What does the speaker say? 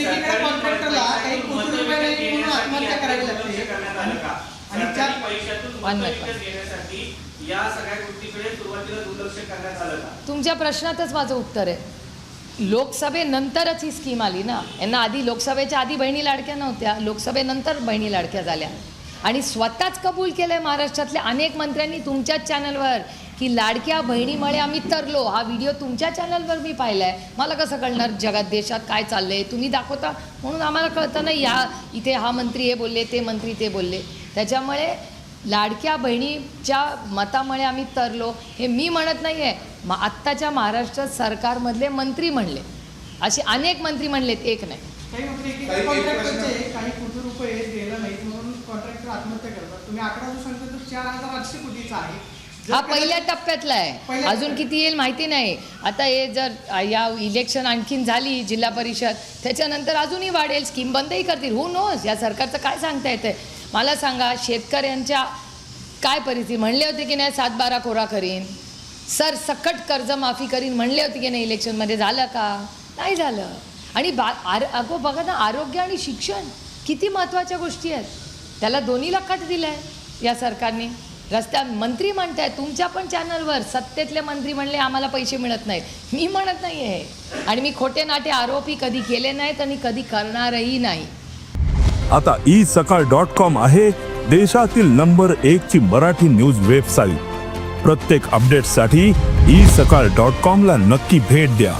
एकेका कॉन्ट्रॅक्टरला काही कोटी रुपये म्हणून आत्महत्या करावी लागते आणि त्या पैशातून घेण्यासाठी या सगळ्या गोष्टीकडे सुरुवातीला दुर्लक्ष करण्यात आलं का? तुमच्या प्रश्नातच माझं उत्तर आहे. लोकसभेनंतरच ही स्कीम आली ना. यांना आधी लोकसभेच्या आधी बहिणी लाडक्या नव्हत्या, लोकसभेनंतर बहिणी लाडक्या झाल्या. आणि स्वतःच कबूल केलं आहे महाराष्ट्रातल्या अनेक मंत्र्यांनी तुमच्याच चॅनलवर की लाडक्या बहिणीमुळे आम्ही तरलो. हा व्हिडिओ तुमच्या चॅनलवर मी पाहिला आहे. मला कसं कळणार जगात देशात काय चाललं आहे? तुम्ही दाखवता म्हणून आम्हाला कळतं नाही. या इथे हा मंत्री हे बोलले, ते मंत्री ते बोलले. त्याच्यामुळे लाडक्या बहिणीच्या मतामुळे आम्ही तरलो हे मी म्हणत नाही आहे. आत्ताच्या महाराष्ट्र सरकारमधले मंत्री म्हणले, असे अनेक मंत्री म्हणलेत, एक नाही. काही मंत्री एकेका कॉन्ट्रॅक्टरचे काही कोटी रुपये दिले नाहीत म्हणून कॉन्ट्रॅक्टर आत्महत्या करतात. तुम्ही आकडा जो सांगता तो 4800 कोटीचा आहे. हा पहिल्या टप्प्यातला आहे. अजून किती येईल माहिती नाही. आता हे जर या इलेक्शन आणखीन झाली जिल्हा परिषद त्याच्यानंतर अजूनही वाढेल, स्कीम बंदही करतील. हू नोज, या सरकारचं काय सांगता येतं आहे? मला सांगा शेतकऱ्यांच्या काय परिस्थिती. म्हणले होते की नाही 7-12 कोरा करीन, सर सकट कर्जमाफी करीन म्हणले होते की नाही इलेक्शनमध्ये, झालं का? नाही झालं. आणि अगो बघा ना, आरोग्य आणि शिक्षण किती महत्त्वाच्या गोष्टी आहेत, त्याला दोन्हीला कट दिला आहे या सरकारने. रस्त्या मंत्री म्हणत आहे तुमच्या पण चॅनलवर, सत्तेतले मंत्री म्हणले आम्हाला पैसे मिळत नाहीत. मी म्हणत नाही आहे आणि मी खोटे नाटे आरोपी कधी केले नाहीत आणि कधी करणारही नाही. आता isakal.com आहे देशातील नंबर 1 ची मराठी न्यूज वेबसाईट. प्रत्येक अपडेटसाठी isakal.com ला नक्की भेट द्या.